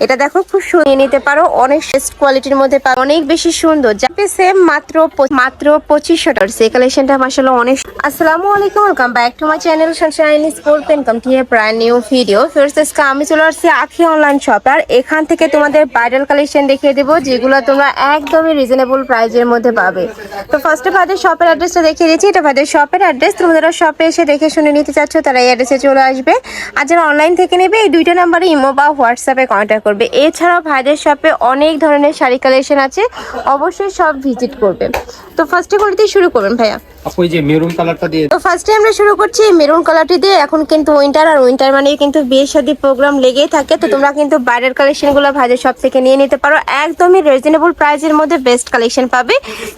এটা দেখো খুব সুন্দর নিতে পারো, অনেক বেস্ট কোয়ালিটির মধ্যে পারো, অনেক বেশি সুন্দর, যাবে সেম মাত্র 2500 টাকা। এই কালেকশনটা মাশাআল্লাহ অনেক। আসসালামু আলাইকুম, welcome back to my channel Sunshine sport welcome to A brand new video. First আজকে আমি চলে আসছি আখি অনলাইন শপ, আর এখান থেকে তোমাদের ব্রাইডাল কালেকশন দেখিয়ে দেবো যেগুলো তোমরা একদমই রিজনেবল প্রাইজের মধ্যে পাবে। তো ফার্স্টে ভাইদের শপের অ্যাড্রেসটা দেখিয়ে দিচ্ছি। এটা ভাইদের শপের অ্যাড্রেস, তোমরা শপে এসে দেখে শুনে নিতে চাচ্ছ তারা এই অ্যাড্রেসে চলে আসবে। আর যারা অনলাইন থেকে নেবে এই দুইটা নাম্বারে ইমো বা হোয়াটসঅ্যাপে কন্ট্যাক্ট করবে। এছাড়াও ভাইদের শপে অনেক ধরনের শাড়ি কালেকশন আছে, অবশ্যই সব ভিজিট করবে। তো ফার্স্টে কোনটা শুরু করবেন ভাইয়া? আপু এই যে মেরুন কালারটা দিয়ে। তো ফার্স্টে আমরা শুরু করছি মেরুন কালারটি দিয়ে। এখন কিন্তু উইন্টার, আর উইন্টার মানে কিন্তু বিয়ে শাদী প্রোগ্রাম লেগেই থাকে। তো তোমরা কিন্তু ব্রাইডাল কালেকশনগুলো ভাইদের শপ থেকে নিয়ে নিতে পারো, একদমই রিজনেবল প্রাইসের মধ্যে বেস্ট কালেকশন পাবে।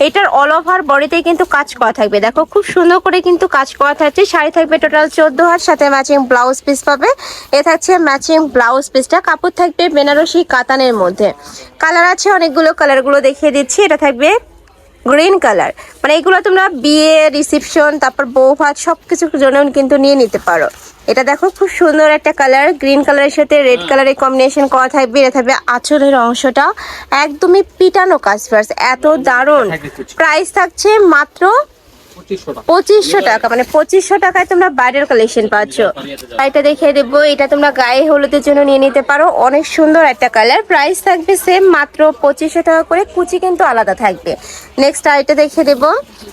এটার অল ওভার বডিতে কিন্তু কাজ করা থাকবে, দেখো খুব সুন্দর করে কিন্তু কাজ করা থাকছে। শাড়ি থাকবে টোটাল 14 হাত, সাথে ম্যাচিং ব্লাউজ পিস পাবে। এ থাকছে ম্যাচিং ব্লাউজ পিসটা, কাপড় থাকবে বেনারসি কাতানের মধ্যে। কালার আছে অনেকগুলো, কালারগুলো দেখিয়ে দিচ্ছি। এটা থাকবে গ্রিন কালার, মানে এগুলো তোমরা বিয়ে, রিসেপশন, তারপর বউ ভাত সব কিছুর জন্য কিন্তু নিয়ে নিতে পারো। এটা দেখো খুব সুন্দর একটা কালার, গ্রিন কালারের সাথে রেড কালারের কম্বিনেশন করা থাকবে। এটা থাকবে আঁচলের অংশটা একদমই পিটানো কাজ, ফার্স্ট এত দারুণ। প্রাইস থাকছে মাত্র 2500 টাকা, মানে 2500 টাকায় তোমরা ব্রাইডাল কালেকশন পাচ্ছ। এটা দেখিয়ে দেবো, এটা তোমরা গায়ে হলুদের জন্য নিয়ে নিতে পারো, অনেক সুন্দর একটা কালার। প্রাইস থাকবে সেম মাত্র 2500 টাকা করে, কুচি কিন্তু আলাদা থাকবে। নেক্সট আইটা দেখিয়ে দেবো,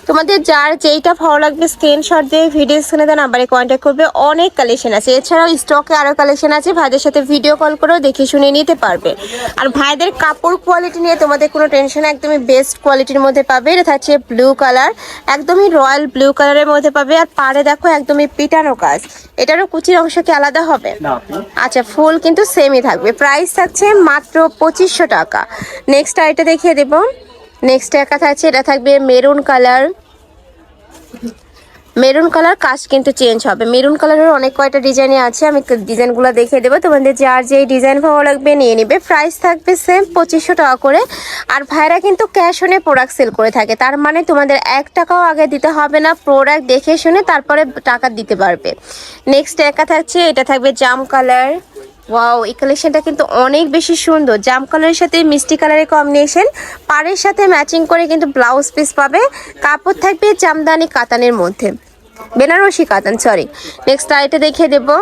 তোমাদের যার যেইটা ভালো লাগবে স্ক্রিনশট দিয়ে ভিডিও স্ক্রিনে দেওয়া নাম্বারে কন্ট্যাক্ট করবে। অনেক কালেকশন আছে, এছাড়াও স্টকে আরও কালেকশন আছে, ভাইদের সাথে ভিডিও কল করেও দেখে শুনে নিতে পারবে। আর ভাইদের কাপড় কোয়ালিটি নিয়ে তোমাদের কোনো টেনশন, একদমই বেস্ট কোয়ালিটির মধ্যে পাবে। এটা থাকছে ব্লু কালার, একদমই রয়্যাল ব্লু কালারের মধ্যে পাবে। আর পাড়ে দেখো একদমই পিটানো কাজ, এটারও কুচির অংশ কি আলাদা হবে? আচ্ছা, ফুল কিন্তু সেমই থাকবে। প্রাইস থাকছে মাত্র 2500 টাকা। নেক্সট আইটা দেখিয়ে দেবো। নেক্সট একা থাকছে, এটা থাকবে মেরুন কালার। মেরুন কালার কাজ কিন্তু চেঞ্জ হবে। মেরুন কালারের অনেক কয়টা ডিজাইনে আছে, আমি ডিজাইনগুলো দেখিয়ে দেবো। তোমাদের যার যেই ডিজাইন ভালো লাগবে নিয়ে নিবে। প্রাইস থাকবে সেম 2500 টাকা করে। আর ভাইরা কিন্তু ক্যাশ অনে প্রোডাক্ট সেল করে থাকে, তার মানে তোমাদের 1 টাকাও আগে দিতে হবে না, প্রোডাক্ট দেখে শুনে তারপরে টাকা দিতে পারবে। নেক্সট একা থাকছে, এটা থাকবে জাম কালার। ওয়াও, এই কালেকশনটা কিন্তু অনেক বেশি সুন্দর, জাম কালারের সাথে মিষ্টি কালারের কম্বিনেশন, পাড়ের সাথে ম্যাচিং করে কিন্তু ব্লাউজ পিস পাবে। কাপড় থাকবে জামদানি কাতানের মধ্যে, বেনারসি কাতান সরি। নেক্সট আইটা দেখিয়ে দেবো,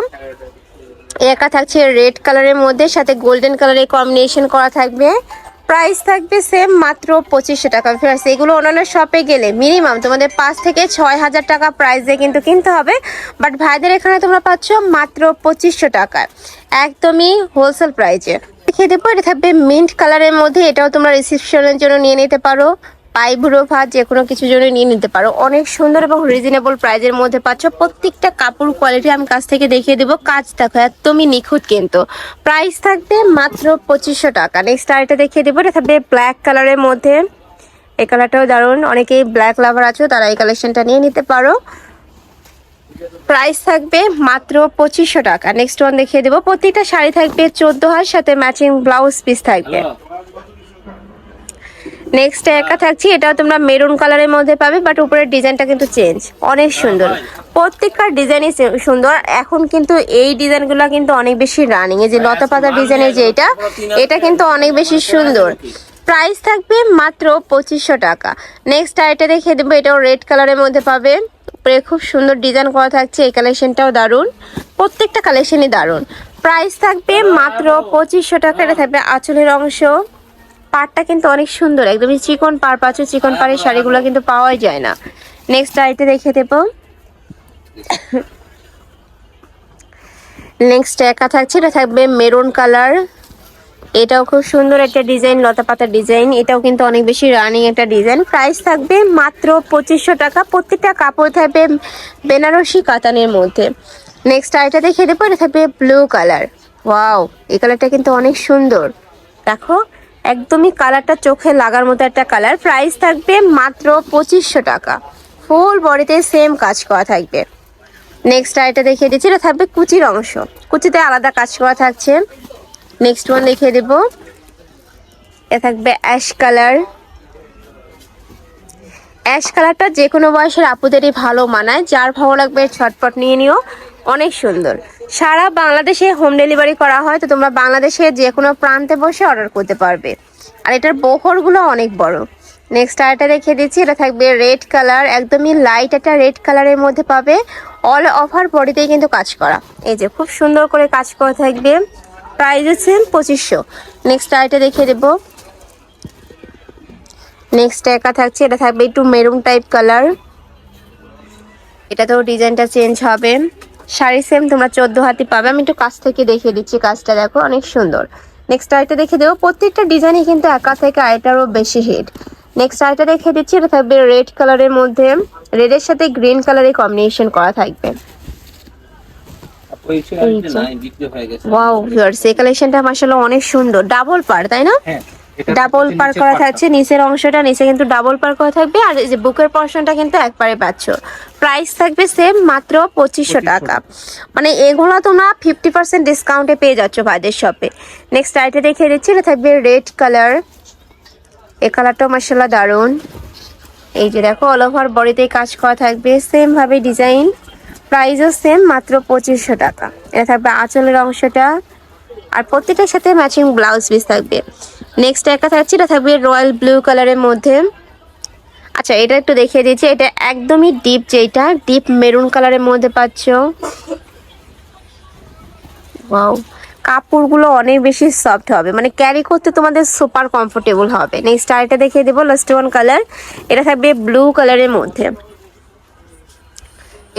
একা থাকছে রেড কালারের মধ্যে, সাথে গোল্ডেন কালারের কম্বিনেশন করা থাকবে। প্রাইস থাকবে সেম মাত্র 2500 টাকা। ফ্রেন্ডস, এগুলো অন্যান্য শপে গেলে মিনিমাম তোমাদের 5 থেকে 6000 টাকা প্রাইসে কিন্তু কিনতে হবে, বাট ভাইদের এখানে তোমরা পাচ্ছ মাত্র 2500 টাকায়, একদমই হোলসেল প্রাইসে। দেখিয়ে দেবো, এটা থাকবে মিন্ট কালারের মধ্যে, এটাও তোমরা রিসেপশনের জন্য নিয়ে নিতে পারো, পাইবুড়ো ভাত যে কোনো কিছুর জন্য নিয়ে নিতে পারো। অনেক সুন্দর এবং রিজনেবল প্রাইজের মধ্যে পাচ্ছ। প্রত্যেকটা কাপড় কোয়ালিটি আমি কাছ থেকে দেখিয়ে দেবো, কাজ দেখো একদমই নিখুঁত কিন্তু। প্রাইস থাকবে মাত্র 2500 টাকা। নেক্সট আরেকটা দেখিয়ে দেবো, এটা থাকবে ব্ল্যাক কালারের মধ্যে। এই কালারটাও দারুণ, অনেকেই ব্ল্যাক লাভার আছো তারা এই কালেকশনটা নিয়ে নিতে পারো। প্রাইস থাকবে মাত্র 2500 টাকা। নেক্সট ওয়ান দেখিয়ে দেবো, প্রত্যেকটা শাড়ি থাকবে 14 হাত, সাথে ম্যাচিং ব্লাউজ পিস থাকবে। নেক্সট একা থাকছি, এটাও তোমরা মেরুন কালারের মধ্যে পাবে, বাট উপরের ডিজাইনটা কিন্তু চেঞ্জ, অনেক সুন্দর। প্রত্যেকটা ডিজাইনই সুন্দর। এখন কিন্তু এই ডিজাইনগুলো কিন্তু অনেক বেশি রানিং, এই যে লতা পাতা ডিজাইনের যে এটা কিন্তু অনেক বেশি সুন্দর। প্রাইস থাকবে মাত্র 2500 টাকা। নেক্সট আইটা দেখিয়ে দেবো, এটাও রেড কালারের মধ্যে পাবে, উপরে খুব সুন্দর ডিজাইন করা থাকছে। এই কালেকশনটাও দারুণ, প্রত্যেকটা কালেকশনই দারুণ। প্রাইস থাকবে মাত্র 2500 টাকা। এটা থাকবে আঁচলের অংশ, পাড়টা কিন্তু অনেক সুন্দর, একদমই চিকন পাড় পাচ্ছ, চিকন পাড়ের শাড়িগুলো কিন্তু পাওয়াই যায় না। নেক্সট আইতে দেখে দেবো, নেক্সট একা থাকছে, এটা থাকবে মেরুন কালার। এটাও খুব সুন্দর একটা ডিজাইন, লতা পাতার ডিজাইন, এটাও কিন্তু অনেক বেশি রানিং একটা ডিজাইন। প্রাইস থাকবে মাত্র 2500 টাকা। প্রত্যেকটা কাপড় থাকবে বেনারসি কাতানের মধ্যে। নেক্সট আইটা দেখে দেবো, এটা থাকবে ব্লু কালার। ওয়াও, এই কালারটা কিন্তু অনেক সুন্দর, দেখো একদমই কালারটা চোখে লাগার মতো একটা কালার। প্রাইস থাকবে মাত্র 2500 টাকা। ফুল বডিতে সেম কাজ করা থাকবে। নেক্সট আইটা দেখিয়ে দিচ্ছি, এটা থাকবে কুচির অংশ, কুচিতে আলাদা কাজ করা থাকছে। নেক্সট ওয়ান দেখিয়ে দেবো, এ থাকবে অ্যাশ কালার। অ্যাশ কালারটা যে কোনো বয়সের আপুদেরই ভালো মানায়, যার ভালো লাগবে ছটপট নিয়ে নিও, অনেক সুন্দর। সারা বাংলাদেশে হোম ডেলিভারি করা হয়, তো তোমরা বাংলাদেশে যে কোনো প্রান্তে বসে অর্ডার করতে পারবে। আর এটার বহরগুলো অনেক বড়। নেক্সট আরেকটা রেখে দিচ্ছি, এটা থাকবে রেড কালার, একদমই লাইট একটা রেড কালারের মধ্যে পাবে। অল ওভার বডিতেই কিন্তু কাজ করা, এই যে খুব সুন্দর করে কাজ করা থাকবে। প্রাইস হচ্ছে 2500। নেক্সট আরেকটা দেখিয়ে দেবো। নেক্সট একা থাকছে, এটা থাকবে একটু মেরুন টাইপ কালার, এটা তো ডিজাইনটা চেঞ্জ হবে। শাড়ি সেম তোমরা 14 হাতি পাবে। আমি একটু কাছ থেকে দেখিয়ে দিচ্ছি, কাজটা দেখো অনেক সুন্দর। নেক্সট আইটা দেখে দেবো, প্রত্যেকটা ডিজাইনই কিন্তু একা থেকে আইটারও বেশি হিট। নেক্সট আইটা দেখে দিচ্ছি, এটা থাকবে রেড কালারের মধ্যে, রেডের সাথে গ্রিন কালারের কম্বিনেশন করা থাকবে। ওয়াও ভিউয়ার্স, এই কালেকশনটা মাশাআল্লাহ অনেক সুন্দর, ডাবল পার তাই না? ডাবল পার করা থাকছে, নিচের অংশটা নিচে কিন্তু ডাবল পার করা থাকবে, আর এই যে বুকের পোরশনটা কিন্তু একবারে পাচ্ছ। প্রাইস থাকবে সেম, মাত্র 2500 টাকা। মানে এগুলো তোমরা 50% ডিসকাউন্টে পেয়ে যাচ্ছ ভাইদের শপে। নেক্সট আইটা দেখিয়ে দিচ্ছি, এটা থাকবে রেড কালার, এই কালারটাও মাশাআল্লাহ দারুণ। এই যে দেখো অল ওভার বডিতে কাজ করা থাকবে, সেম ভাবে ডিজাইন। প্রাইসও সেম, মাত্র 2500 টাকা। এটা থাকবে আঁচলের অংশটা, আর প্রত্যেকটার সাথে ম্যাচিং ব্লাউজ পিস থাকবে। নেক্সট একটা থাকছে, এটা থাকবে রয়্যাল ব্লু কালারের মধ্যে। আচ্ছা এটা একটু দেখিয়ে দিচ্ছি, এটা একদমই ডিপ, যেটা ডিপ মেরুন কালারের মধ্যে পাচ্ছ। ওয়াও, কাপড়গুলো অনেক বেশি সফট হবে, মানে ক্যারি করতে তোমাদের সুপার কমফোর্টেবল হবে। নেক্সট আরেকটা দেখিয়ে দেবো, লাস্ট ওয়ান কালার, এটা থাকবে ব্লু কালারের মধ্যে।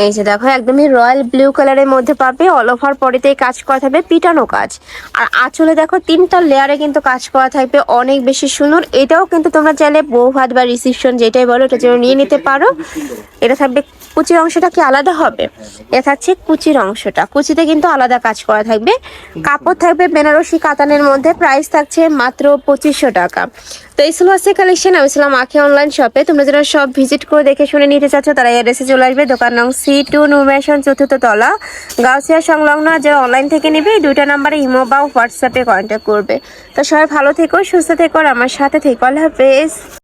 এই যে দেখো একদমই রয়্যাল ব্লু কালারের মধ্যে পাবে, অল ওভার বডিতে কাজ করা থাকবে, পিটানো কাজ। আর আঁচলে দেখো 3টা লেয়ারে কিন্তু কাজ করা থাকবে, অনেক বেশি সুন্দর। এটাও কিন্তু তোমরা চাইলে বউ ভাত বা রিসেপশন যেটাই বলো এটার জন্য নিয়ে নিতে পারো। এটা থাকবে কুচির অংশটা কি আলাদা হবে, এটা থাকছে কুচির অংশটা, কুচিতে কিন্তু আলাদা কাজ করা থাকবে। কাপড় থাকবে বেনারসি কাতানের মধ্যে, প্রাইস থাকছে মাত্র 2500 টাকা। তো এই ছিল আজকে কালেকশন। আমি ছিলাম আঁখি অনলাইন শপে। তোমরা যারা সব ভিজিট করে দেখে শুনে নিতে চাচ্ছ তারা এড্রেসে চলে আসবে, দোকান নং C2 নুমেশন 4th তলা, গাউসিয়া সংলগ্ন। যারা অনলাইন থেকে নেবে এই 2টা নাম্বারে ইমো বা হোয়াটসঅ্যাপে কন্ট্যাক্ট করবে। তো সবাই ভালো থেকো, সুস্থ থেকো, আর আমার সাথে থেকো। আল্লাহ হাফেজ।